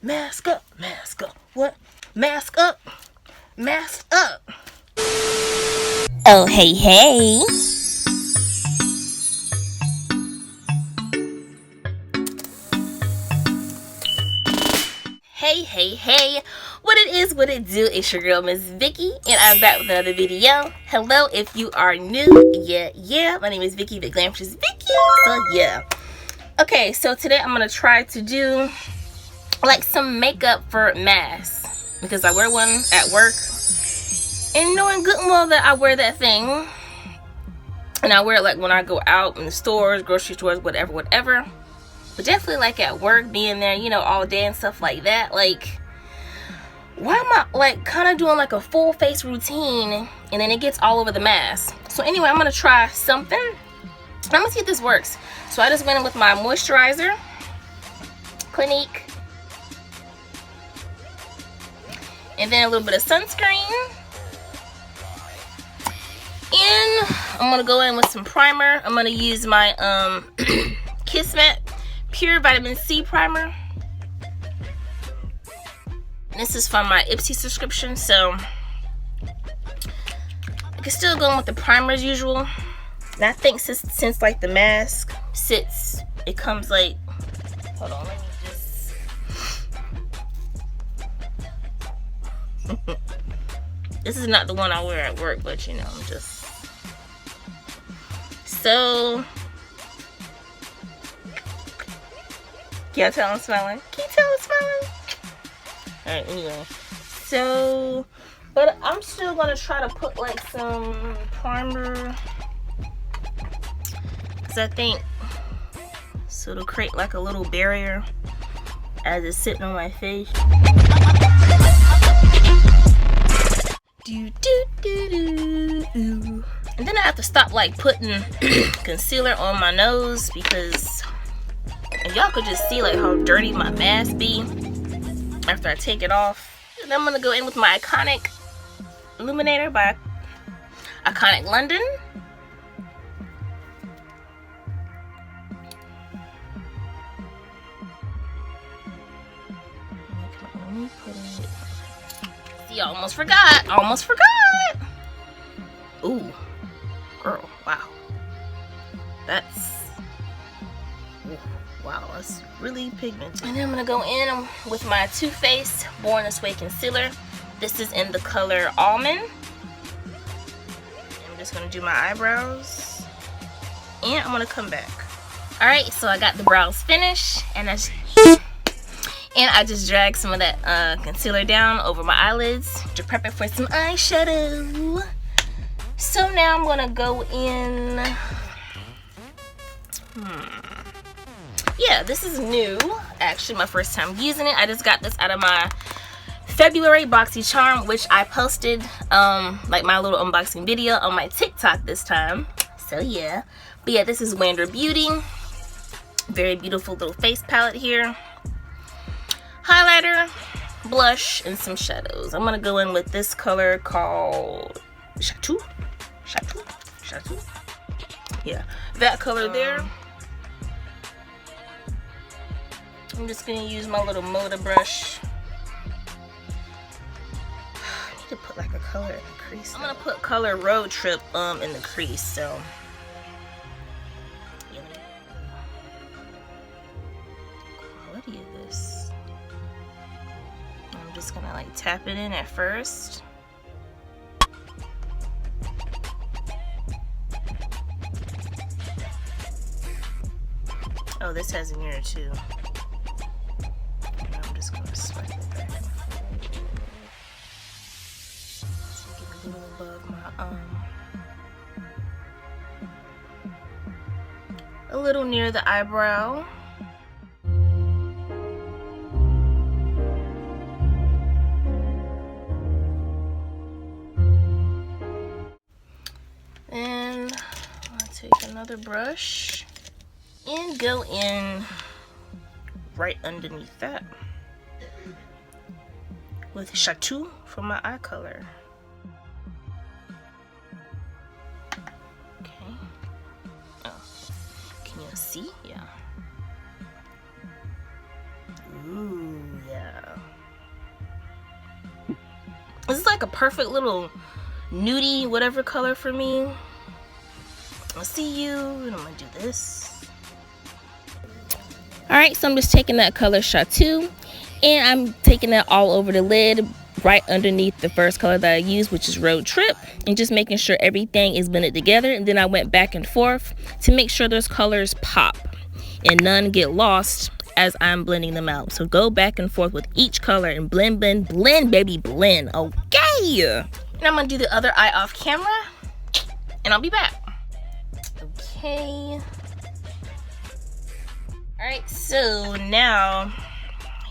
Mask up, mask up. What? Mask up, mask up. Oh, hey, hey. Hey, what it is, what it do, it's your girl Miss Vicky, and I'm back with another video. Hello, if you are new, yeah, my name is Vicky, VickGlampShous Vicky, so yeah. Okay, so today I'm gonna try to do like some makeup for masks, because I wear one at work, and knowing good and well that I wear that thing, and I wear it like when I go out in the stores, grocery stores, whatever. But definitely like at work, being there, you know, all day and stuff like that. Like, why am I like kind of doing like a full face routine and then it gets all over the mask? So anyway, I'm going to try something. I'm going to see if this works. So I just went in with my moisturizer, Clinique. And then a little bit of sunscreen. And I'm going to go in with some primer. I'm going to use my Kiss Matte Pure Vitamin C primer. This is from my Ipsy subscription, so I can still go in with the primer as usual. And I think since like the mask sits, it comes like, hold on, let me just this is not the one I wear at work, but you know, I'm just so. Can you tell I'm smiling? Can you tell I'm smiling? Alright, anyway. So, but I'm still going to try to put like some primer. Because I think, so it'll create like a little barrier as it's sitting on my face. And then I have to stop like putting concealer on my nose, because and y'all could just see like how dirty my mask be after I take it off. And I'm gonna go in with my Iconic Illuminator by Iconic London. See, I almost forgot. Ooh, girl, wow. Wow, that's really pigmented. And then I'm gonna go in with my Too Faced Born This Way concealer. This is in the color Almond. I'm just gonna do my eyebrows, and I'm gonna come back. All right, so I got the brows finished, and I just dragged some of that concealer down over my eyelids to prep it for some eyeshadow. So now I'm gonna go in. Yeah, this is new. Actually, my first time using it. I just got this out of my February Boxy Charm, which I posted like my little unboxing video on my TikTok this time. So yeah. But yeah, this is Wander Beauty. Very beautiful little face palette here. Highlighter, blush, and some shadows. I'm gonna go in with this color called Chateau. Yeah, that color there. I'm just gonna use my little Moda brush. I need to put like a color in the crease. I'm gonna put color Road Trip in the crease. So quality of this. I'm just gonna like tap it in at first. Oh, this has a mirror too. I'm just gonna swipe it back. So get a little above my a little near the eyebrow. And I'll take another brush and go in right underneath that with Chateau for my eye color. Okay. Oh, can you see? Yeah. Ooh, yeah. This is like a perfect little nudie whatever color for me. I'll see you, and I'm gonna do this. Alright, so I'm just taking that color Chateau, and I'm taking that all over the lid, right underneath the first color that I used, which is Road Trip, and just making sure everything is blended together. And then I went back and forth to make sure those colors pop and none get lost as I'm blending them out. So go back and forth with each color and blend, blend, blend, baby, blend. Okay. And I'm gonna do the other eye off camera, and I'll be back. Okay. Alright, so now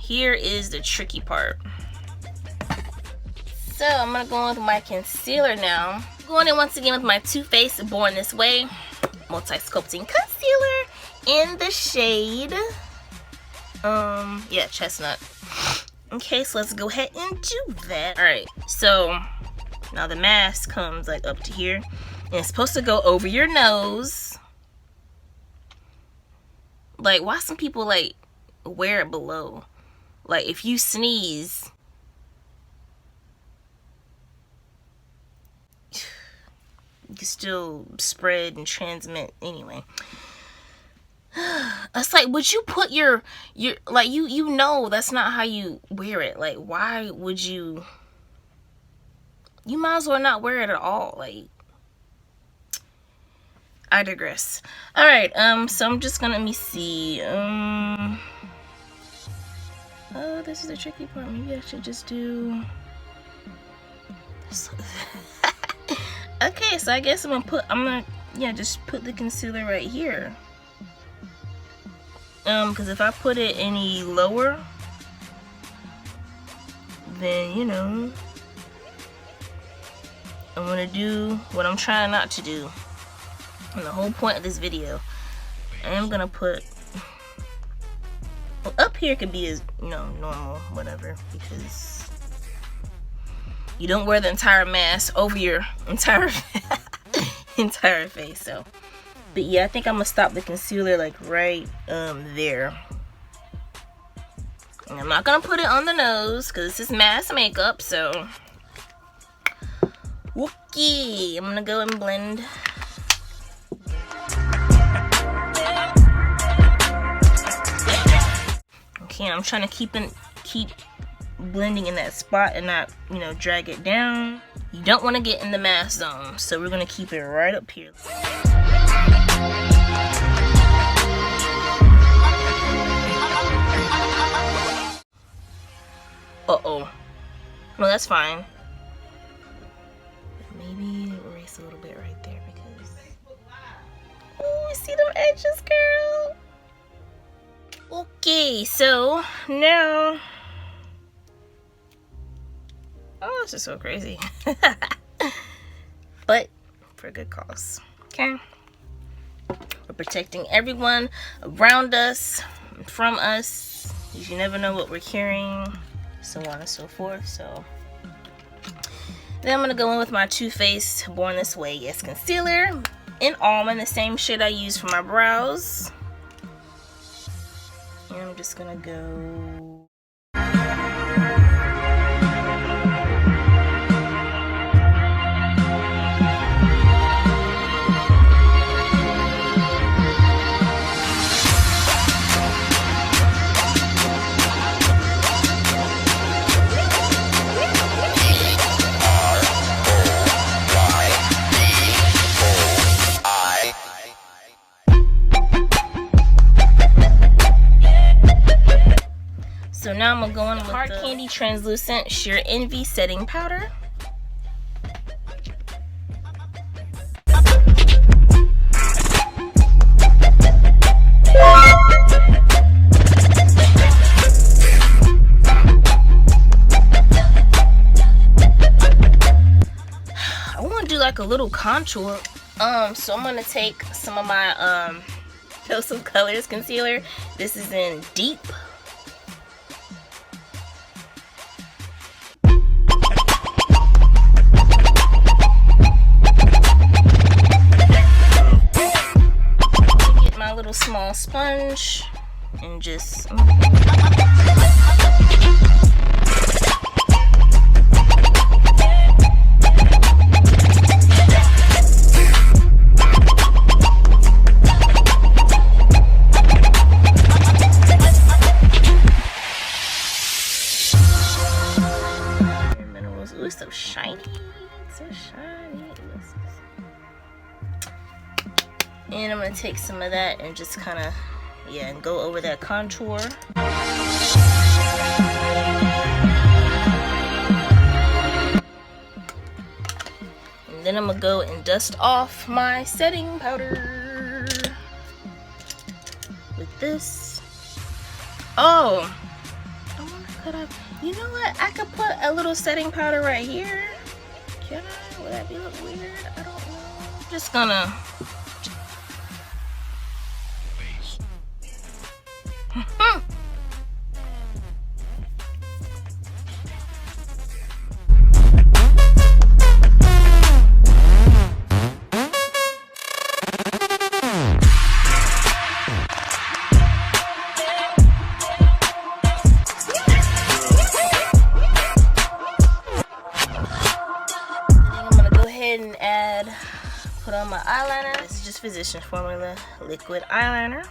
here is the tricky part. So I'm gonna go in with my concealer now. Going in once again with my Too Faced Born This Way multi-sculpting concealer in the shade yeah, chestnut. Okay, so let's go ahead and do that. Alright, so now the mask comes like up to here, and it's supposed to go over your nose. Like, why some people like wear it below? Like, if you sneeze, you can still spread and transmit anyway. It's like, would you put your like, you know that's not how you wear it. Like, why would you? You might as well not wear it at all. Like, I digress. All right, so I'm just gonna, let me see. Oh, this is the tricky part. Maybe I should just do. Okay, so I guess I'm gonna yeah, just put the concealer right here. Because if I put it any lower, then, you know, I'm gonna do what I'm trying not to do. And the whole point of this video, I am gonna put, well, up here could be as, you know, normal, whatever, because you don't wear the entire mask over your entire entire face. So, but yeah, I think I'm gonna stop the concealer like right there. And I'm not gonna put it on the nose because this is mask makeup. So, okay, I'm gonna go and blend. Okay, I'm trying to keep blending in that spot and not, you know, drag it down. You don't want to get in the mask zone, so we're gonna keep it right up here. Uh-oh. No, that's fine. Maybe erase a little bit right there because... Oh, you see them edges, girl? Okay, so now... Oh, this is so crazy. But for a good cause. Okay? We're protecting everyone around us, from us. You never know what we're carrying, so on and so forth. So then I'm gonna go in with my Too Faced Born This Way Yes concealer in Almond, the same shade I use for my brows. And I'm just gonna go. So now I'm gonna go in with Hard Candy Translucent Sheer Envy Setting Powder. I want to do like a little contour. So I'm gonna take some of my Dose of Colors concealer. This is in Deep. Little small sponge and just And I'm gonna take some of that and just kind of, yeah, and go over that contour. And then I'm gonna go and dust off my setting powder with this. Oh, could I? You know what? I could put a little setting powder right here. Can I? Would that be look weird? I don't know. I'm just gonna. And put on my eyeliner. This is just Physician Formula liquid eyeliner.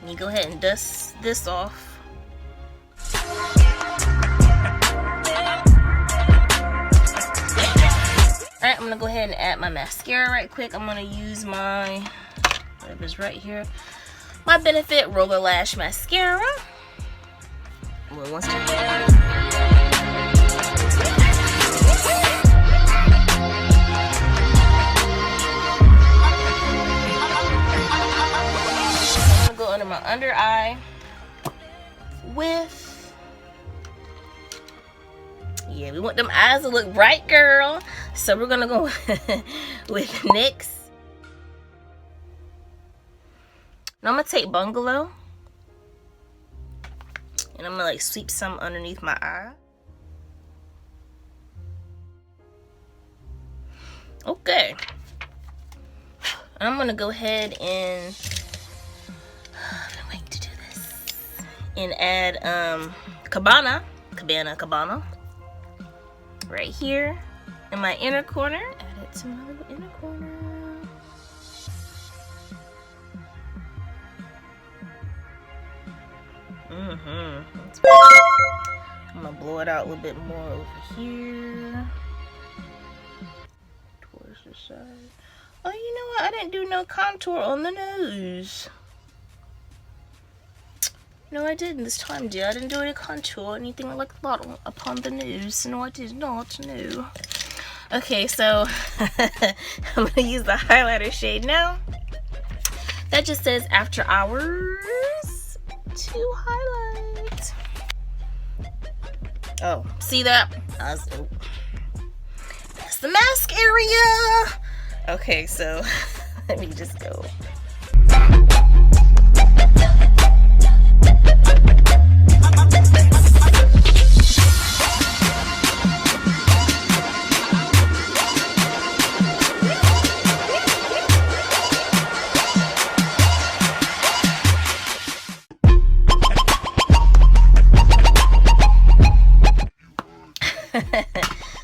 You go ahead and dust this off. Alright, I'm gonna go ahead and add my mascara right quick. I'm gonna use my, whatever's right here, my Benefit Roller Lash Mascara. Well, once under my under eye with, yeah, we want them eyes to look bright, girl. So we're gonna go with NYX. Now I'm gonna take Bungalow and I'm gonna like sweep some underneath my eye. Okay, I'm gonna go ahead and and add Cabana right here in my inner corner. Add it to my little inner corner. I'm gonna blow it out a little bit more over here towards the side. Oh, you know what? I didn't do no contour on the nose. No, I didn't this time, dear. I didn't do any contour or anything like the bottom upon the nose. No, I did not. No. Okay, so I'm gonna use the highlighter shade now. That just says After Hours to highlight. Oh, see that? That's the mask area. Okay, so let me just go.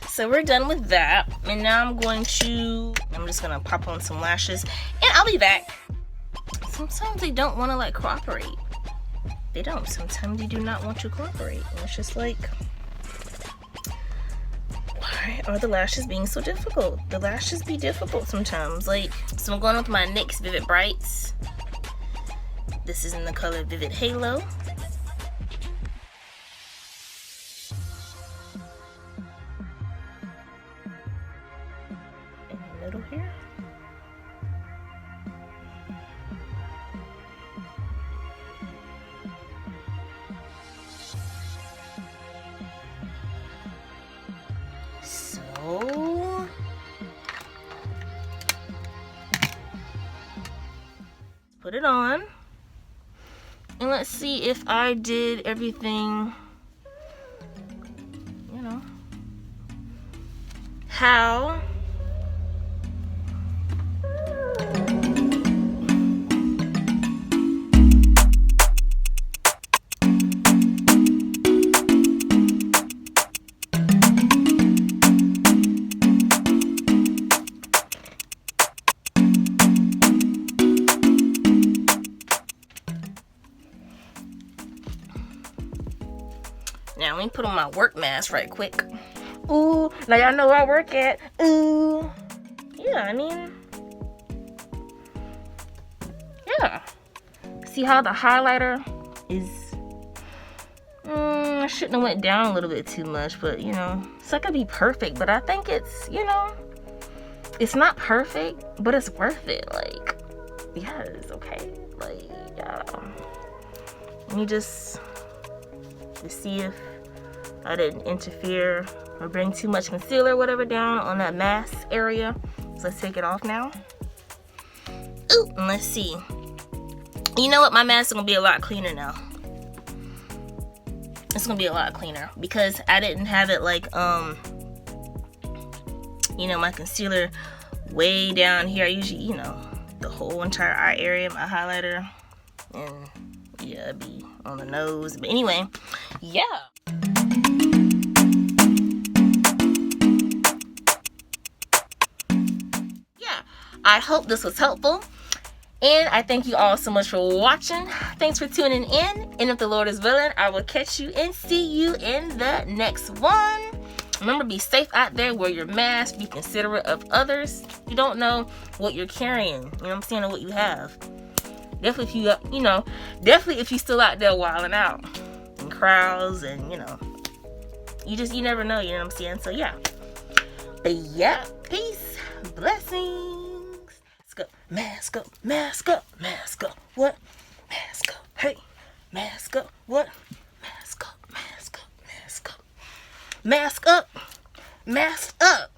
So we're done with that, and now I'm just gonna pop on some lashes, and I'll be back. Sometimes they don't want to like cooperate. They don't. Sometimes they do not want to cooperate. And it's just like, why are the lashes being so difficult? The lashes be difficult sometimes. Like, so I'm going with my NYX Vivid Brights. This is in the color Vivid Halo. Here. So put it on and let's see if I did everything, you know, how me put on my work mask right quick. Ooh, now y'all know where I work at. Ooh. Yeah, I mean, yeah. See how the highlighter is, I shouldn't have went down a little bit too much, but you know, it's not gonna be perfect, but I think it's, you know, it's not perfect, but it's worth it. Like, yes, okay. Like, yeah. Let me just see if I didn't interfere or bring too much concealer or whatever down on that mask area. So let's take it off now. Ooh, and let's see. You know what? My mask is gonna be a lot cleaner now. It's gonna be a lot cleaner because I didn't have it like, you know, my concealer way down here. I usually, you know, the whole entire eye area, my highlighter, and yeah, it'd be on the nose. But anyway, yeah. I hope this was helpful, and I thank you all so much for watching. Thanks for tuning in, and if the Lord is willing, I will catch you and see you in the next one. Remember, be safe out there, wear your mask, be considerate of others. You don't know what you're carrying, you know what I'm saying, or what you have. Definitely if you, you know, definitely if you're still out there wilding out in crowds, and you know, you never know, you know what I'm saying. So yeah, but yeah, peace, blessings. Mask up, mask up, mask up, what? Mask up, hey, mask up, what? Mask up, mask up, mask up, mask up, mask up.